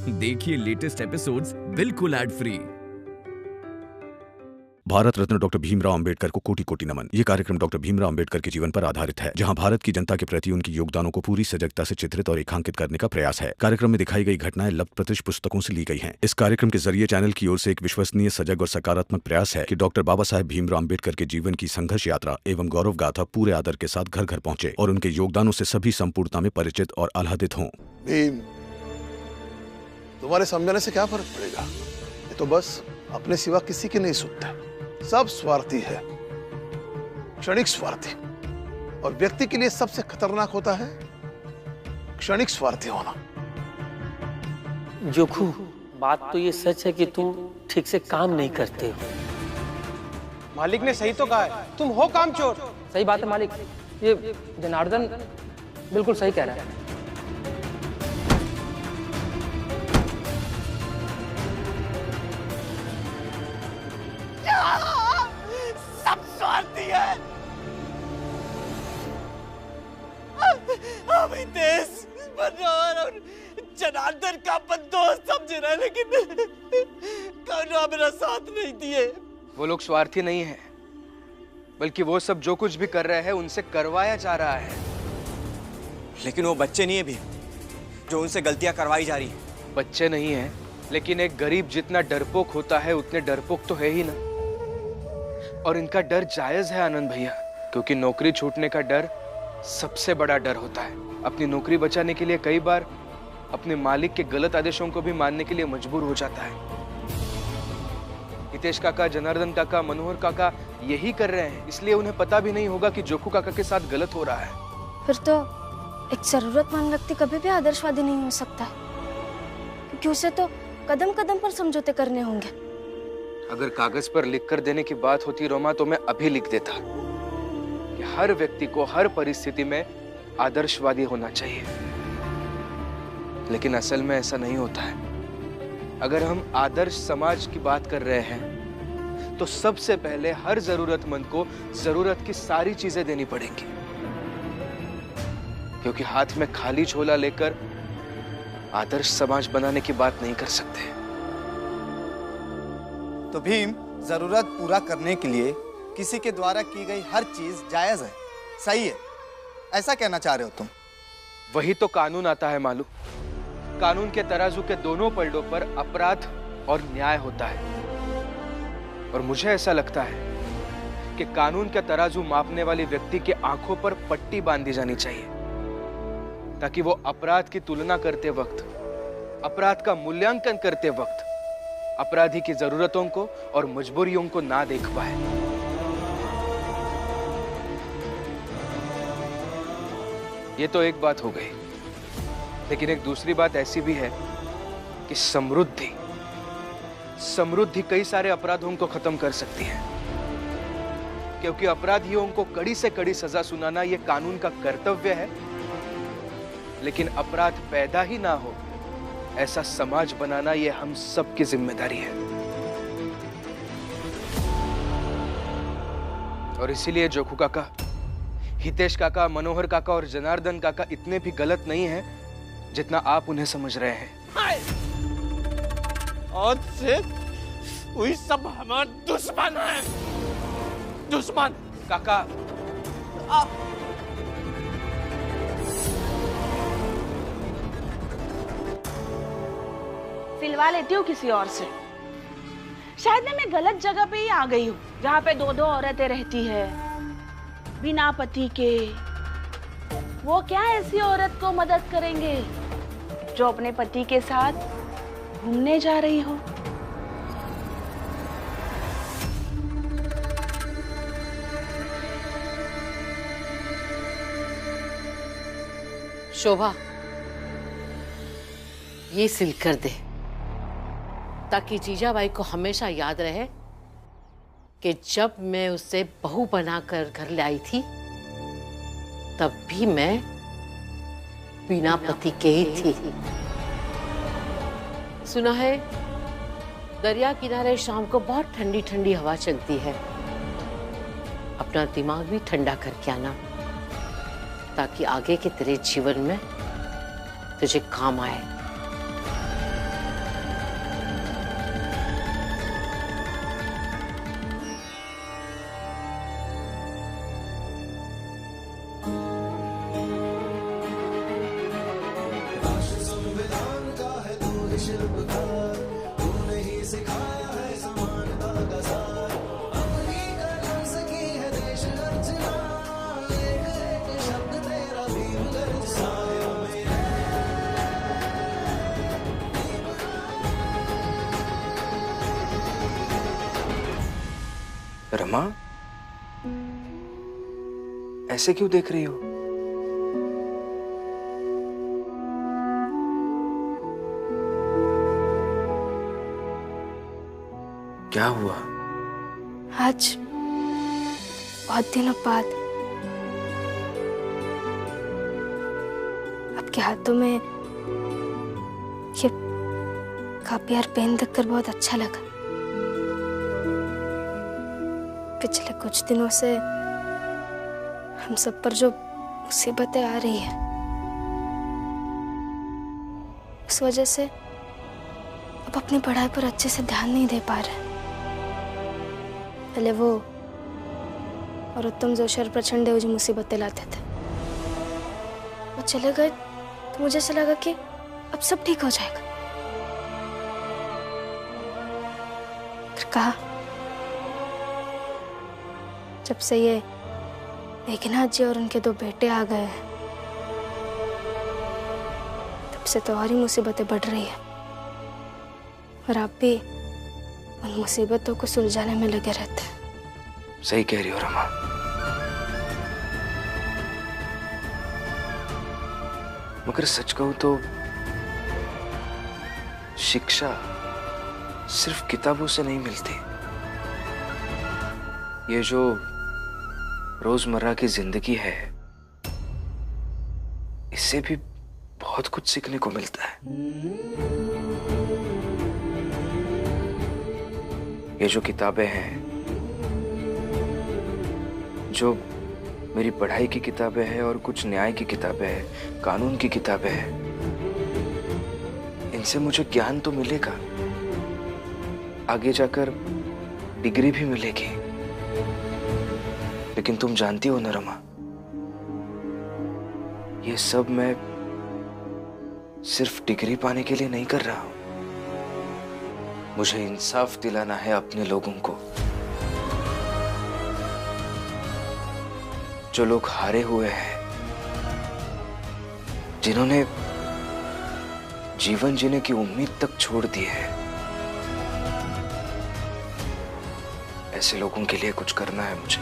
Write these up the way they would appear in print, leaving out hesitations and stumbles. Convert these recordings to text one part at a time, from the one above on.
देखिए latest episodes बिल्कुल ad free. Bharat Ratna doctor Bhimrao Ambedkar को कोटि कोटि नमन। ये कार्यक्रम डॉक्टर भीमराव अंबेडकर के जीवन पर आधारित है, जहां भारत की जनता के प्रति उनके योगदानों को पूरी सजगता से चित्रित और रेखांकित करने का प्रयास है। कार्यक्रम में दिखाई गई घटनाएं लब्ध पुस्तकों से ली गई हैं। इस कार्यक्रम के जरिए चैनल की ओर से एक विश्वसनीय, सजग और सकारात्मक प्रयास है कि डॉक्टर बाबा साहेब भीमराव अंबेडकर के जीवन की संघर्ष यात्रा एवं गौरव गाथा पूरे आदर के साथ घर घर पहुंचे और उनके योगदानों से सभी संपूर्णता में परिचित और आह्लादित हों। भीम, तुम्हारे समझाने से क्या फर्क पड़ेगा? ये तो बस अपने सिवा किसी की नहीं सुनता। सब स्वार्थी है, क्षणिक स्वार्थी। और व्यक्ति के लिए सबसे खतरनाक होता है क्षणिक स्वार्थी होना। जोखू, बात तो ये सच है कि तुम ठीक से काम नहीं करते हो। मालिक ने सही तो कहा है, तुम हो कामचोर। सही बात है मालिक, ये जनार्दन बिल्कुल सही कह रहा है। सब स्वार्थी है। अभी देश मनोहर और जनार्दन का बंदोबस्त समझ रहे, लेकिन करुणा मेरा साथ नहीं दिए। वो लोग स्वार्थी नहीं है, बल्कि वो सब जो कुछ भी कर रहे हैं उनसे करवाया जा रहा है। लेकिन वो बच्चे नहीं है भी जो उनसे गलतियां करवाई जा रही है। बच्चे नहीं है, लेकिन एक गरीब जितना डरपोक होता है उतने डरपोक तो है ही ना। और इनका डर जायज है आनंद भैया, क्योंकि नौकरी छूटने का डर सबसे बड़ा डर होता है। अपनी नौकरी बचाने के लिए कई बार अपने मालिक के गलत आदेशों को भी मानने के लिए मजबूर हो जाता है। हितेश काका, जनार्दन काका, मनोहर काका यही कर रहे हैं, इसलिए उन्हें पता भी नहीं होगा कि जोखू काका के साथ गलत हो रहा है। फिर तो एक जरूरतमंद व्यक्ति कभी भी आदर्शवादी नहीं हो सकता, क्योंकि उसे तो कदम कदम पर समझौते करने होंगे। अगर कागज पर लिख कर देने की बात होती रोमा, तो मैं अभी लिख देता कि हर व्यक्ति को हर परिस्थिति में आदर्शवादी होना चाहिए। लेकिन असल में ऐसा नहीं होता है। अगर हम आदर्श समाज की बात कर रहे हैं तो सबसे पहले हर जरूरतमंद को जरूरत की सारी चीजें देनी पड़ेंगी, क्योंकि हाथ में खाली झोला लेकर आदर्श समाज बनाने की बात नहीं कर सकते। तो भीम, जरूरत पूरा करने के लिए किसी के द्वारा की गई हर चीज जायज है, सही है, ऐसा कहना चाह रहे हो तुम? वही तो कानून आता है मालूम। कानून के तराजू के दोनों पलड़ों पर अपराध और न्याय होता है। और मुझे ऐसा लगता है कि कानून का तराजू मापने वाले व्यक्ति के आंखों पर पट्टी बांधी जानी चाहिए, ताकि वो अपराध की तुलना करते वक्त, अपराध का मूल्यांकन करते वक्त अपराधी की जरूरतों को और मजबूरियों को ना देख पाए। ये तो एक बात हो गई, लेकिन एक दूसरी बात ऐसी भी है कि समृद्धि कई सारे अपराधों को खत्म कर सकती है, क्योंकि अपराधियों को कड़ी से कड़ी सजा सुनाना यह कानून का कर्तव्य है। लेकिन अपराध पैदा ही ना हो ऐसा समाज बनाना यह हम सबकी जिम्मेदारी है। और इसीलिए जोखू काका, हितेश काका, मनोहर काका और जनार्दन काका इतने भी गलत नहीं है जितना आप उन्हें समझ रहे हैं। और से वही सब हमारे दुश्मन हैं। दुश्मन काका, फिलवा लेती हूँ किसी और से। शायद ना मैं गलत जगह पे ही आ गई हूँ, जहाँ पे दो दो औरतें रहती है बिना पति के। वो क्या ऐसी औरत को मदद करेंगे जो अपने पति के साथ घूमने जा रही हो। शोभा, ये सिल कर दे, ताकि जीजाबाई को हमेशा याद रहे कि जब मैं उसे बहू बनाकर घर ले आई थी तब भी मैं बिना पति के ही थी। सुना है दरिया किनारे शाम को बहुत ठंडी ठंडी हवा चलती है। अपना दिमाग भी ठंडा करके आना, ताकि आगे के तेरे जीवन में तुझे काम आए। रमा, ऐसे क्यों देख रही हो? क्या हुआ? आज बहुत दिनों बाद आपके हाथों में ये कापी और पेन देखकर बहुत अच्छा लगा। पिछले कुछ दिनों से हम सब पर जो मुसीबतें आ रही है, उस वजह से अब अपनी पढ़ाई पर अच्छे से ध्यान नहीं दे पा रहे। पहले वो और उत्तम जोशी और प्रचंड देव जी मुसीबतें लाते थे, वो चले गए तो मुझे ऐसा लगा कि अब सब ठीक हो जाएगा। फिर कहा जब से ये मेघनाथ जी और उनके 2 बेटे आ गए हैं, तब से तो और ही मुसीबतें बढ़ रही है, और आप भी उन मुसीबतों को सुलझाने में लगे रहते हैं। सही कह रही हो रमा। मगर सच कहूं तो शिक्षा सिर्फ किताबों से नहीं मिलती। ये जो रोजमर्रा की जिंदगी है, इससे भी बहुत कुछ सीखने को मिलता है। ये जो किताबें हैं, जो मेरी पढ़ाई की किताबें हैं और कुछ न्याय की किताबें हैं, कानून की किताबें हैं, इनसे मुझे ज्ञान तो मिलेगा, आगे जाकर डिग्री भी मिलेगी। लेकिन तुम जानती हो ना रमा, ये सब मैं सिर्फ डिग्री पाने के लिए नहीं कर रहा हूं। मुझे इंसाफ दिलाना है अपने लोगों को। जो लोग हारे हुए हैं, जिन्होंने जीवन जीने की उम्मीद तक छोड़ दी है, ऐसे लोगों के लिए कुछ करना है मुझे।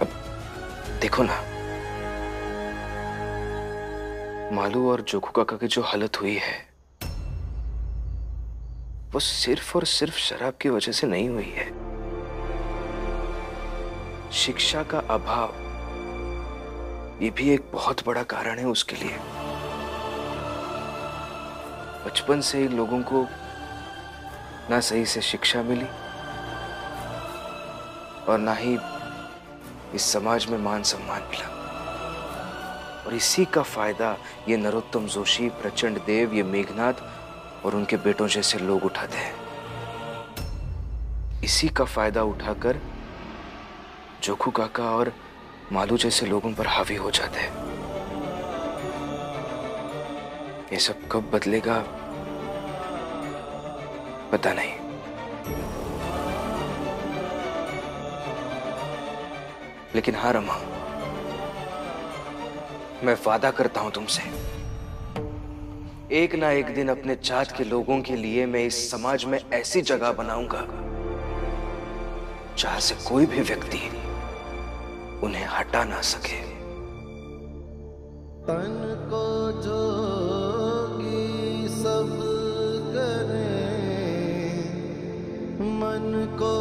अब देखो ना, मालू और जोखू काका की जो हालत हुई है, वो सिर्फ और सिर्फ शराब की वजह से नहीं हुई है। शिक्षा का अभाव, ये भी एक बहुत बड़ा कारण है उसके लिए। बचपन से इन लोगों को ना सही से शिक्षा मिली और ना ही इस समाज में मान सम्मान मिला, और इसी का फायदा ये नरोत्तम जोशी, प्रचंड देव, ये मेघनाथ और उनके बेटों जैसे लोग उठाते हैं। इसी का फायदा उठाकर जोखू काका और मालू जैसे लोगों पर हावी हो जाते हैं। ये सब कब बदलेगा पता नहीं। लेकिन हाँ रमा, मैं वादा करता हूं तुमसे, एक ना एक दिन अपने जात के लोगों के लिए मैं इस समाज में ऐसी जगह बनाऊंगा जहां से कोई भी व्यक्ति उन्हें हटा ना सके। तन को जोगी सब करे, मन को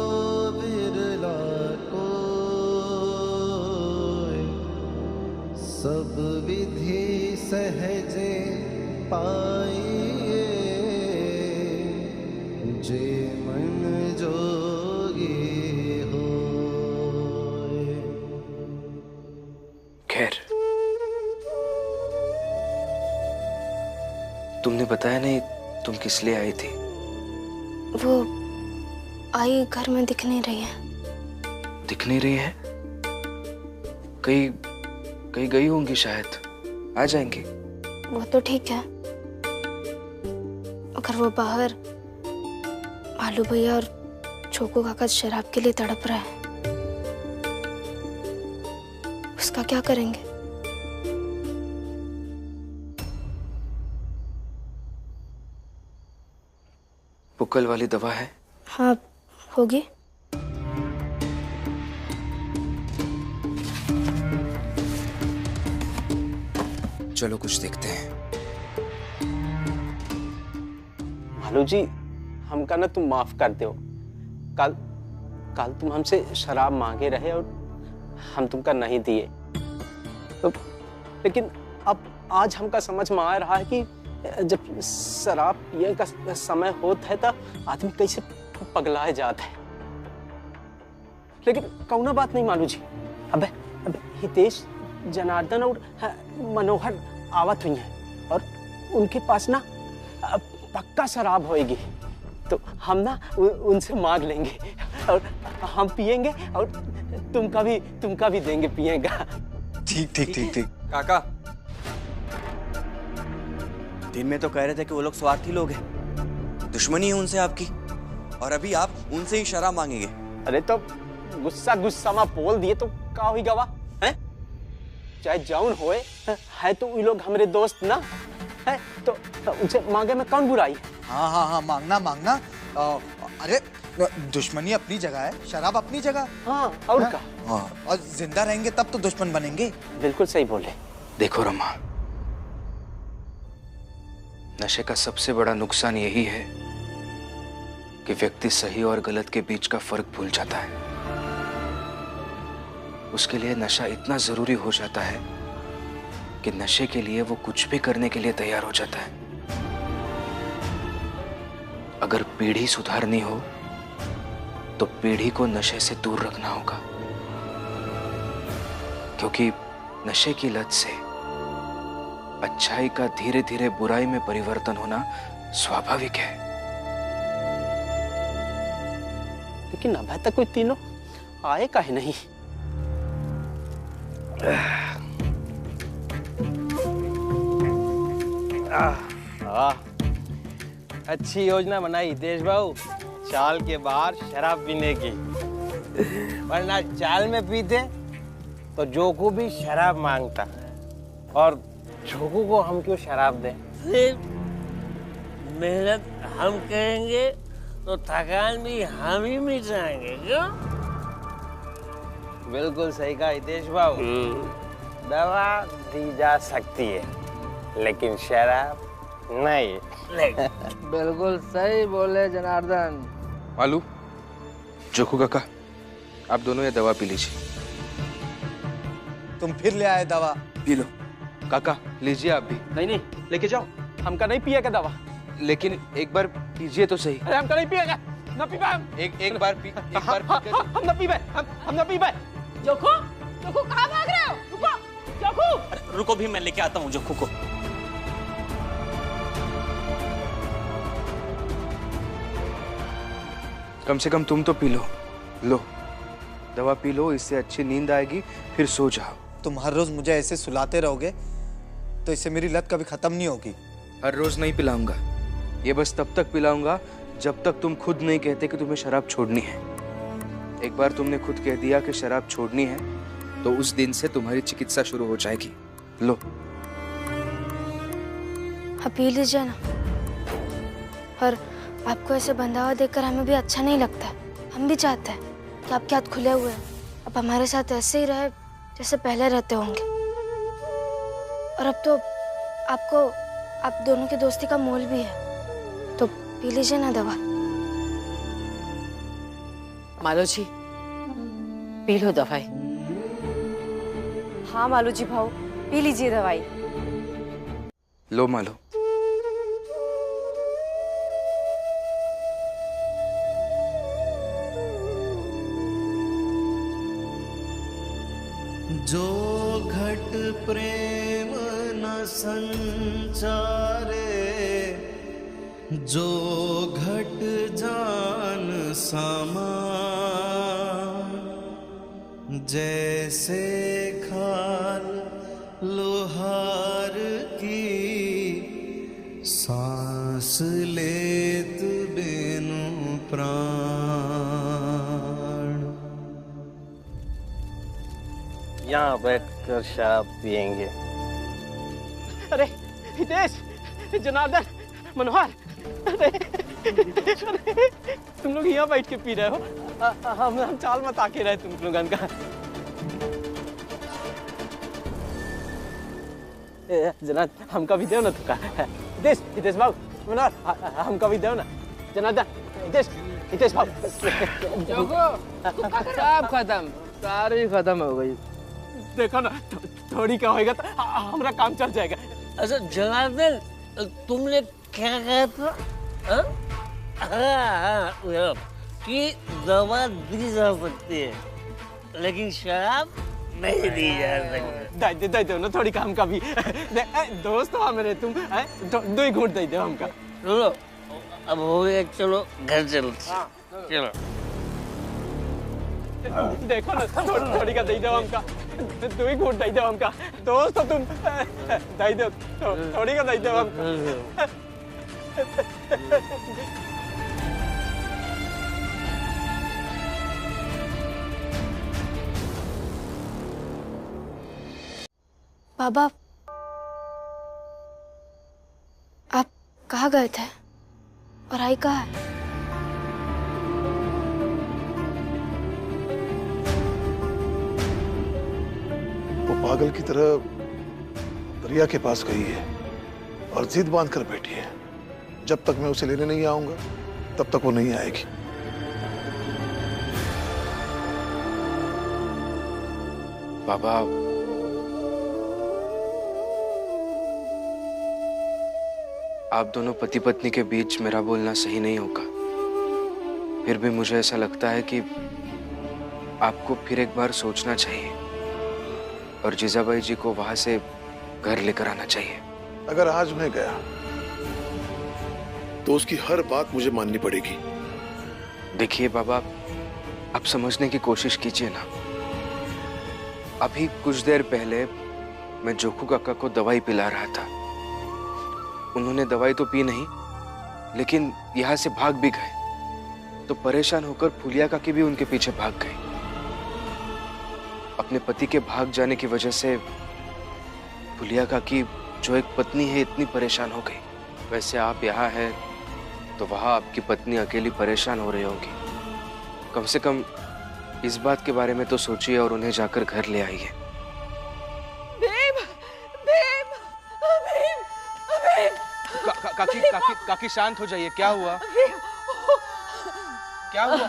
बिरला कोय, सब विधि सहजे पाइए, जे मन जोगी होय। खैर, तुमने बताया नहीं तुम किस लिए आई थी? वो आई घर में दिख नहीं रही है। दिख नहीं रही है? कहीं कहीं गई होंगी शायद, आ जाएंगी। वो तो ठीक है, अगर वो बाहर मालू भैया और छोकू काका शराब के लिए तड़प रहे हैं, उसका क्या करेंगे? पुक्कल वाली दवा है? हाँ होगी। चलो कुछ देखते हैं। भालू जी, हमका ना तुम माफ कर दो। कल कल तुम हमसे शराब मांगे रहे और हम तुमका नहीं दिए। तो लेकिन अब आज हमका समझ में आ रहा है कि जब शराब पिए का समय होता है तो आदमी कैसे पगलाए जाता है। लेकिन कौना बात नहीं मालू जी। अबे हितेश, जनार्दन और मनोहर आवत हुई हैं और उनके पास ना पक्का शराब होएगी। तो हम ना उनसे मांग लेंगे और हम पिएंगे और तुमका भी देंगे पिएगा। ठीक ठीक ठीक ठीक। काका, दिन में तो कह रहे थे कि वो लोग स्वार्थी लोग हैं, दुश्मनी है उनसे आपकी, और अभी आप उनसे ही शराब मांगेंगे। अरे तो गुस्सा में बोल दिए तो का हुई गवा है? चाहे जौन होए है तो वे लोग हमारे दोस्त ना है, तो उनसे मांगे में कौन बुराई? हाँ हाँ हाँ, मांगना मांगना। अरे दुश्मनी अपनी जगह है, शराब अपनी जगह। हाँ और हाँ? का? हाँ, और जिंदा रहेंगे तब तो दुश्मन बनेंगे। बिल्कुल सही बोले। देखो रमा, नशे का सबसे बड़ा नुकसान यही है कि व्यक्ति सही और गलत के बीच का फर्क भूल जाता है। उसके लिए नशा इतना जरूरी हो जाता है कि नशे के लिए वो कुछ भी करने के लिए तैयार हो जाता है। अगर पीढ़ी सुधारनी हो तो पीढ़ी को नशे से दूर रखना होगा, क्योंकि नशे की लत से अच्छाई का धीरे धीरे बुराई में परिवर्तन होना स्वाभाविक है। लेकिन अभी तक कोई तीनों आए काहे नहीं? अच्छी योजना बनाई देश बाबू, चाल के बाहर शराब पीने की। वरना चाल में पीते तो जोकू भी शराब मांगता, और जोकू को हम क्यों शराब दें? मेहनत हम करेंगे तो थकान भी हम ही मिटाएंगे, क्यों? बिल्कुल सही कहा हितेश बाबू। दवा दी जा सकती है लेकिन शराब नहीं। बिल्कुल सही बोले जनार्दन। मालू, जोकू काका, आप दोनों ये दवा पी लीजिए। तुम फिर ले आए दवा? P low. काका लीजिए आप भी। नहीं नहीं, लेके जाओ, हमका नहीं पिएगा दवा। लेकिन एक बार पीजिए तो सही। अरे हमका नहीं पिएगा, ना पी पाए। एक बार हम ना पी पाए, हम ना पी पाए। जोखू, जोखू कहाँ भाग रहे हो? रुको, जोखू। रुको भी, मैं लेके आता हूँ जोखू को। कम से कम तुम तो पी लो। लो दवा पी लो, इससे अच्छी नींद आएगी, फिर सो जाओ। तुम हर रोज मुझे ऐसे सुलाते रहोगे तो इससे मेरी लत कभी खत्म नहीं होगी। हर रोज नहीं पिलाऊंगा, ये बस तब तक पिलाऊंगा जब तक तुम खुद नहीं कहते कि तुम्हें शराब छोड़नी है। एक बार तुमने खुद कह दिया कि शराब छोड़नी है तो उस दिन से तुम्हारी चिकित्सा शुरू हो जाएगी। लो आप पी लीजिए ना। और आपको ऐसे बंधा हुआ देखकर हमें भी अच्छा नहीं लगता। हम भी चाहते हैं कि आपके हाथ खुले हुए हैं, आप हमारे साथ ऐसे ही रहे जैसे पहले रहते होंगे। और अब तो आपको आप दोनों की दोस्ती का मोल भी है, तो पी लीजिए ना दवा। मालो जी, पी लो दवाई। हाँ मालू जी भाऊ, पी लीजिए दवाई। लो मालो। जो घट प्रेम न संचारे, जो घट जान समा, जैसे खाल लोहार की सांस लेत बिनु प्राण। यहाँ बैठकर शराब पियेंगे। अरे हितेश, जनार्दन, मनोहर, अरे तुम लोग यहाँ बैठ के पी रहे हो, हम चाल मत आके रहे तुम लोगन का। जना हमका भी दो ना तुका। हितेश, हितेश भाव, मनोहर हमका भी दो ना। जनार्दन, हितेश, हितेश भाव। सब खत्म, सारी खत्म हो गई। देखो ना, थोड़ी क्या होएगा तो हमारा काम चल जाएगा। अच्छा जनार्दन, तुमने क्या कहा था? हाँ, कि दवा दी जा सकती है, लेकिन शराब नहीं दी जा सकती। दे दो ना थोड़ी काम का भी। दोस्त हो मेरे तुम, दो ही घूंट दे दो हमका। चलो, अब हो गया, चलो घर चलो। चलो। देखो ना, थोड़ी का दे दो हमका, दो ही घूंट दे दो हमका। दोस्त हो तुम, दे दो, थोड़ी का दे दो हमका। बाबा, आप कहाँ गए थे और आई कहाँ है? वो पागल की तरह दरिया के पास गई है और जिद बांध कर बैठी है। जब तक मैं उसे लेने नहीं आऊंगा तब तक वो नहीं आएगी। बाबा, आप दोनों पति पत्नी के बीच मेरा बोलना सही नहीं होगा। फिर भी मुझे ऐसा लगता है कि आपको फिर एक बार सोचना चाहिए और जीजाबाई जी को वहां से घर लेकर आना चाहिए। अगर आज मैं गया तो उसकी हर बात मुझे माननी पड़ेगी। देखिए बाबा, आप समझने की कोशिश कीजिए ना। अभी कुछ देर पहले मैं जोखू काका को दवाई पिला रहा था। उन्होंने दवाई तो पी नहीं, लेकिन यहाँ से भाग भी गए। तो परेशान होकर फुलिया काकी भी उनके पीछे भाग गए। अपने पति के भाग जाने की वजह से फुलिया काकी, जो एक पत्नी है, इतनी परेशान हो गई। वैसे आप यहाँ हैं तो वहाँ आपकी पत्नी अकेली परेशान हो रही होगी। कम से कम इस बात के बारे में तो सोचिए और उन्हें जाकर घर ले आइए। काकी, काकी, काकी शांत हो जाइए। क्या हुआ? क्या हुआ?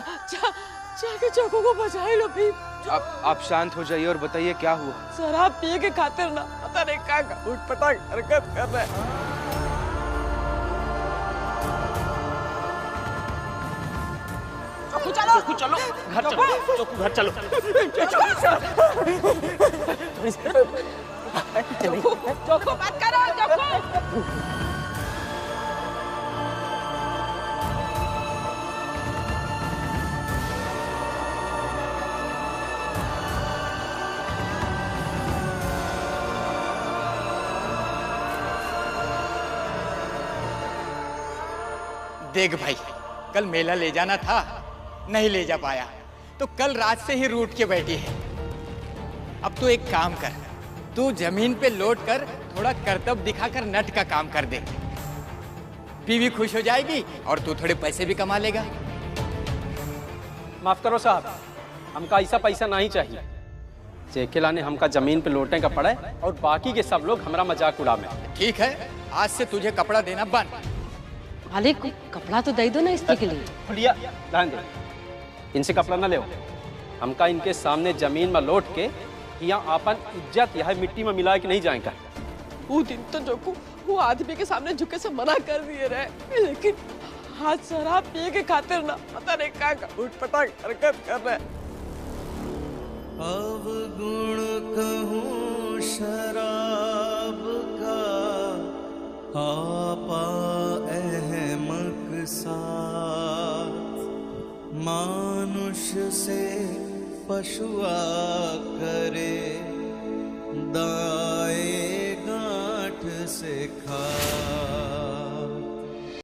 जाके चोको को बचाई लो भीम। आप शांत हो जाइए और बताइए क्या हुआ। शराब पिए के खातिर ना, पता नहीं क्या उठपटांग हरकत कर रहे हैं। चलो, चलो, घर चलो, चोकू घर चलो। चोको मत करो, चोको। देख भाई, कल मेला ले जाना था, नहीं ले जा पाया, तो कल रात से ही रूठ के बैठी है। अब तू एक काम कर, तू जमीन पे लौट कर थोड़ा करतब दिखाकर नट का काम कर दे। बीवी खुश हो जाएगी और तू थोड़े पैसे भी कमा लेगा। माफ करो साहब, हमका ऐसा पैसा नहीं चाहिए। जेकेला ने हमका जमीन पे लौटने का पड़ा है और बाकी के सब लोग हमारा मजाक उड़ावे। ठीक है, आज से तुझे कपड़ा देना बंद। मालिक, कपड़ा तो दे दो ना स्त्री के लिए। फुलिया, ध्यान दे, इनसे कपड़ा न ले। हमका इनके सामने जमीन में लौट के यहाँ अपन इज्जत यह मिट्टी में मिला के नहीं जाएगा। वो दिन तो जोकू वो आदमी के सामने झुके से मना कर दिए रहे, लेकिन आज शराब पिए के खातिर ना, पता नहीं क्या उठपटांग हरकत कर रहे। अवगुण कहूँ शराब का, आपा अहमक साथ, मानुष से पशुआ करे दा